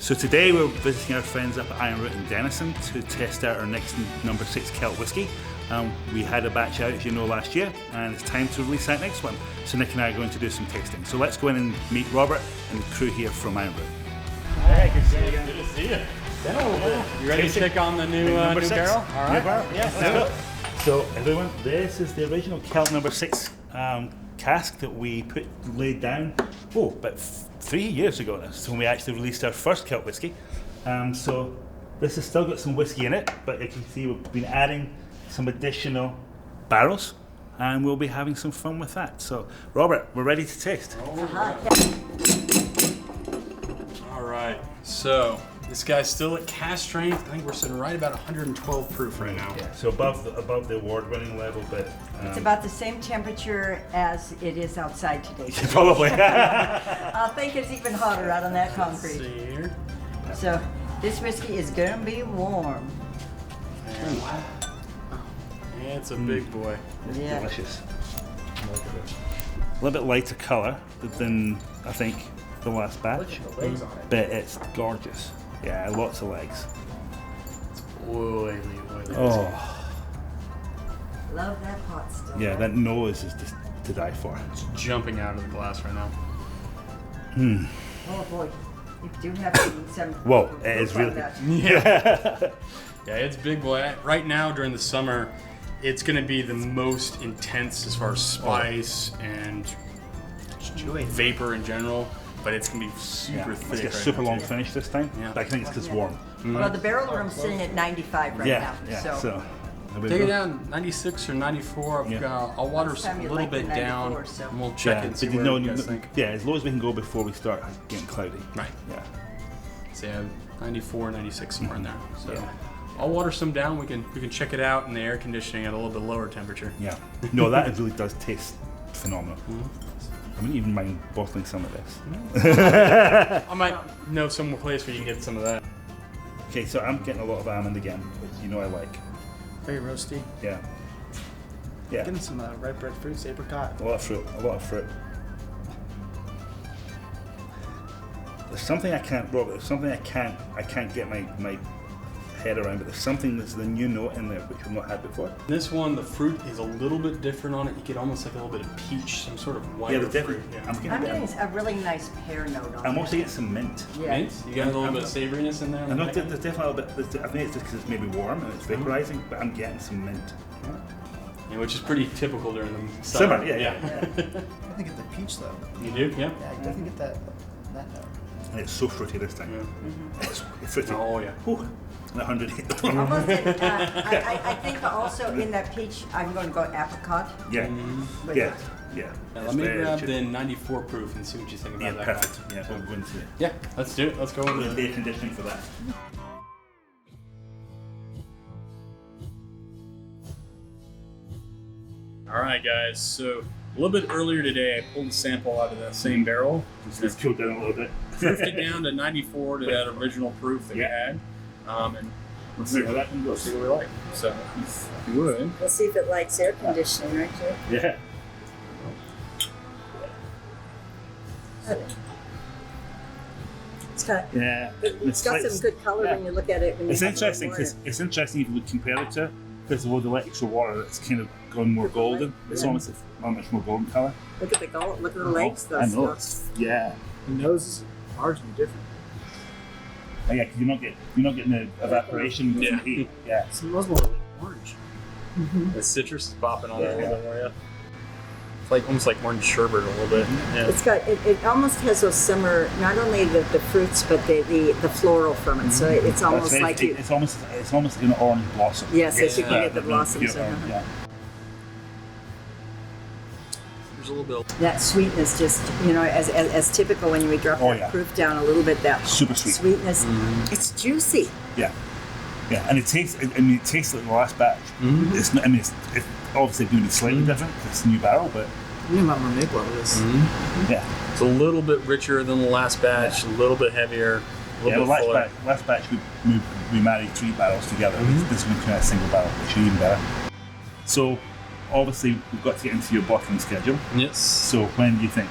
So today we're visiting our friends up at Ironroot in Denison to test out our next number 6 Celt whisky. We had a batch out, as you know, last year, and it's time to release that next one. So Nick and I are going to do some tasting. So let's go in and meet Robert and the crew here from Ironroot. Hey, good to see you again. Good to see you. Been a little bit. You ready to check on the new number 6 barrel? All right. New barrel? Yeah, let's go. So everyone, this is the original Celt number 6 cask that we laid down, about 3 years ago now, so when we actually released our first Celt whiskey. So this has still got some whiskey in it, but you can see we've been adding some additional barrels, and we'll be having some fun with that. So Robert, we're ready to taste. All right. So this guy's still at cast strength. I think we're sitting right about 112 proof right now. Yeah, so above the award-winning level, but it's about the same temperature as it is outside today. probably. I think it's even hotter out on that Let's concrete. see here. So this whiskey is gonna be warm. Yeah, it's a big boy. Yeah. Delicious. A little bit lighter colour than I think the last batch, but it's gorgeous. Yeah, lots of legs. Oily. Oh, Love that hot stuff. yeah, that nose is just to die for. It's jumping out of the glass right now. Oh boy, you do have some. Whoa, it is really. Yeah. Yeah, it's big boy. Right now during the summer, it's going to be the most intense as far as spice and vapor in general. But it's going to be super thick. It's got a right super now, long too. finish this time, Yeah. but I think it's because it's warm. Well, the barrel room's sitting at 95 right now. So there we Take go. it down 96 or 94. I'll water Last time a you little liked the bit down, 94, so. and we'll check it and see what you guys think. Yeah, as low as we can go before we start getting cloudy. Right. Yeah. So yeah, 94, 96 somewhere in there. So Yeah. I'll water some down. We can check it out in the air conditioning at a little bit lower temperature. Yeah. No, that really does taste phenomenal. I wouldn't even mind bottling some of this. I might know some place where you can get some of that. Okay, so I'm getting a lot of almond again, which you know I like. Very roasty. Yeah. Yeah. Getting some ripe breadfruits, apricot. A lot of fruit. There's something I can't get my head around, but there's something that's the new note in there which we've not had before. This one, the fruit is a little bit different on it. You get almost like a little bit of peach, some sort of white the fruit. different. Yeah. I'm I'm getting. getting a really nice pear note on I'm it. also getting some mint. Yeah. Mint? You got a little bit of savoriness in there? I know there's definitely a little bit. I think it's just because it's maybe warm and it's vaporizing, but I'm getting some mint. Yeah, which is pretty typical during the summer. Summer, yeah. I definitely get the peach though. You do? Yeah. Yeah, I definitely get that note. And it's so fruity this time. Yeah. It's fruity. Oh yeah. Whew. 108. Almost I think also in that peach, I'm going to go apricot. Yeah. With Yeah. it. Yeah. Now, It's let me very grab chip- the 94 proof and see what you think about Yeah, that perfect. guy. Yeah, we'll go into it. Yeah, let's do it. Let's go with The it. air conditioning for that. All right, guys. So a little bit earlier today, I pulled a sample out of that same barrel. Let's cool down a little bit. Proofed it down to 94 to that original proof that we had. And Let's see how that can go. see what we like. So, if you would. Let's see if it likes air conditioning, right, Jay? Yeah. It's got, Yeah. it's got some good color when you look at it. When you It's have a little interesting because more. it's interesting if you would compare it to because of all the extra water that's kind of gone more golden. It's almost a much more golden color. Look at the gold, look at the legs, though. I know. Yeah. The nose is marginally different. Oh, yeah, 'cause you're not getting the evaporation from Yeah. the heat. Yeah. It smells more like orange. The citrus is popping on there a little bit more, yeah. It's like almost like orange sherbet a little bit. Yeah. It's got it almost has those summer, not only the fruits but the floral from it. So it's almost That's like very- you. it's almost an orange blossom. Yes, as you can Yeah, get the blossoms. Yeah. Yeah. There's a little bit. That sweetness, just as typical when we drop Oh, that yeah. proof down a little bit. That Super sweet. sweetness. It's juicy. Yeah. Yeah, and it tastes like the last batch. It's not, it's obviously going to be slightly different 'cause it's a new barrel, but You know about more maple out of this. yeah. It's a little bit richer than the last batch, a little bit heavier, a Yeah, little the bit fuller. last batch we married 3 barrels together. This one kind of a single barrel, which is even better. So obviously we've got to get into your bottling schedule. Yes. So when do you think?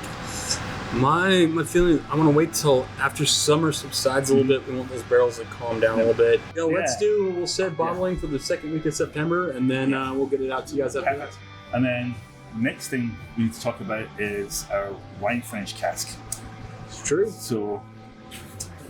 My feeling, I want to wait till after summer subsides a little bit. We want those barrels to calm down a little bit. We'll set bottling for the second week of September, and then we'll get it out to you guys after that. And then next thing we need to talk about is our wine French cask. It's true. So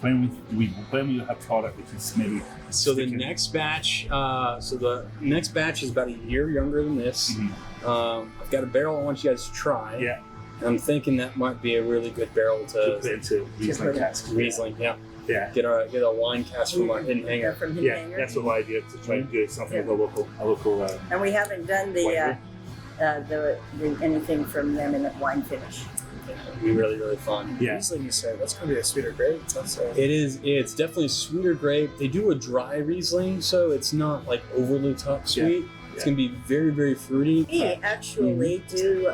when we have product, we can maybe. So the next batch, is about a year younger than this. I've got a barrel I want you guys to try. Yeah. I'm thinking that might be a really good barrel to put into Riesling cask. Riesling, yeah. Yeah. Get a wine cask from our hidden hanger. From Hidden Hanger. That's the idea, to try and do something with a local. And we haven't done the anything from them in the wine finish. It'd be really, really fun. Yeah. Riesling, you said that's going to be a sweeter grape. It is. It's definitely a sweeter grape. They do a dry Riesling, so it's not like overly top sweet. It's going to be very, very fruity. We actually do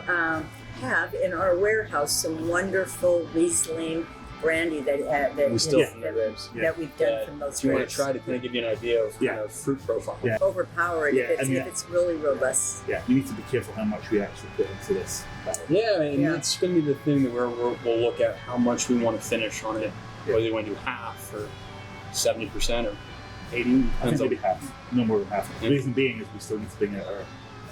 have in our warehouse some wonderful Riesling brandy that we still we've done from those grapes. You want to grapes. try to kind of give you an idea of kind of fruit profile. Yeah. Overpowered if it's really robust. Yeah, you need to be careful how much we actually put into this barrel. Yeah, and that's going to be the thing that we'll look at how much we want to finish on it. Whether you want to do half or 70% or 80. I think maybe half, no more than half. The reason being is we still need to bring out our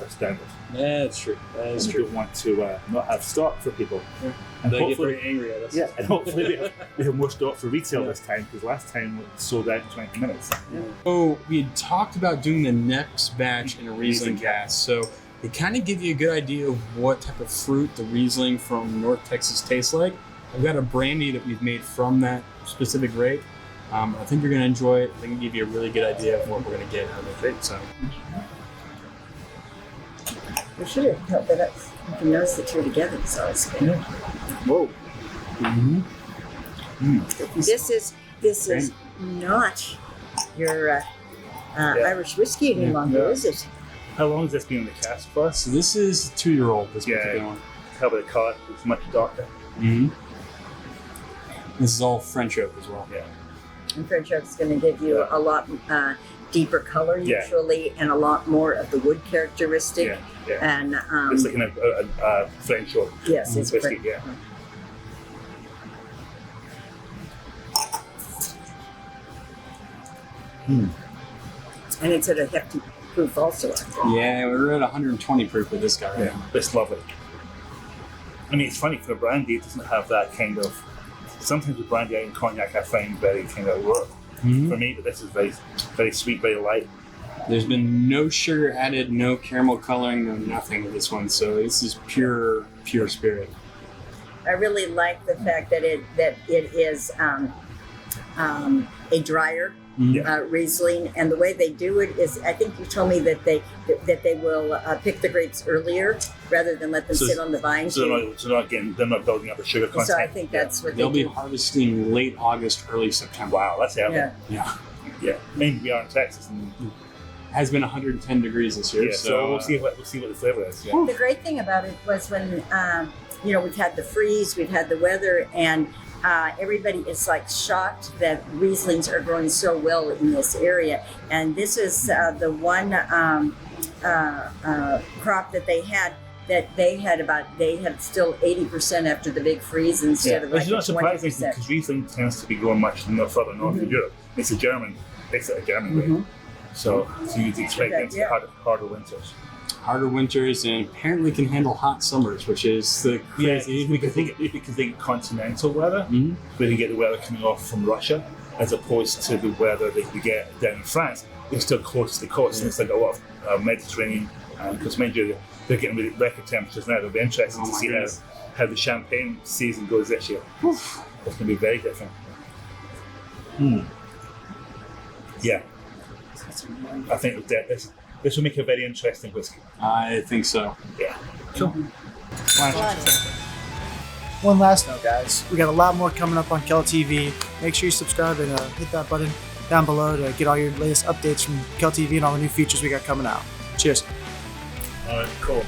standard. Yeah, that's true. That is we true. don't want to not have stock for people. Yeah. And they hopefully, get very angry at us. Yeah, and hopefully we have more stock for retail this time, because last time it sold out in 20 minutes. Yeah. So we had talked about doing the next batch in a Riesling cask. So it kind of give you a good idea of what type of fruit the Riesling from North Texas tastes like. I've got a brandy that we've made from that specific grape. I think you're going to enjoy it. I think it'll give you a really good idea of what we're going to get out of the grape. So. We should have helped it up. You can notice the two together, so it's good. Whoa. This is not your Irish whiskey any longer, is it? How long has this been in the cask for? So this is 2-year-old. This particular one. How about the color? It's much darker. This is all French oak as well. Yeah. And French oak is going to give you a lot deeper color usually, and a lot more of the wood characteristic. Yeah. Yeah. And it's like a French oak. Yes, it's whiskey. French. Yeah. And it's at a hefty proof also. Yeah, we're at 120 proof with this guy right now. It's lovely. I mean, it's funny, for a brandy, it doesn't have that kind of. Sometimes with brandy and cognac, I find very kind of raw. For me, but this is very, very sweet, very light. There's been no sugar added, no caramel coloring, no nothing with this one. So this is pure spirit. I really like the fact that it is a drier Riesling, and the way they do it is, I think you told me that they will pick the grapes earlier rather than let them sit on the vine. So they're not building up the sugar content. So I think that's what they'll be do. Harvesting late August, early September. Wow, that's early. Yeah. I mean, we are in Texas, and it has been 110 degrees this year. So we'll see what the flavor is. Yeah. The great thing about it was when we've had the freeze, we've had the weather, and everybody is like shocked that Rieslings are growing so well in this area. And this is the one crop that they had still 80% after the big freeze instead of like 20%. Which is not surprising, because Riesling tends to be growing much further north in Europe. It's a German grape. So you'd expect them to have harder winters. Harder winters, and apparently can handle hot summers, which is the crazy. Because they get continental weather, where they get the weather coming off from Russia, as opposed to the weather that you get down in France. They're still close to the coast, and it's like a lot of Mediterranean. Because mind you, they're getting really record temperatures now. It'll be interesting to see how the champagne season goes this year. It's going to be very different. Yeah, I think this will make a very interesting whiskey. I think so. Yeah. Cool. One last note, guys. We got a lot more coming up on Kel TV. Make sure you subscribe and hit that button down below to get all your latest updates from Kel TV and all the new features we got coming out. Cheers. All right, cool.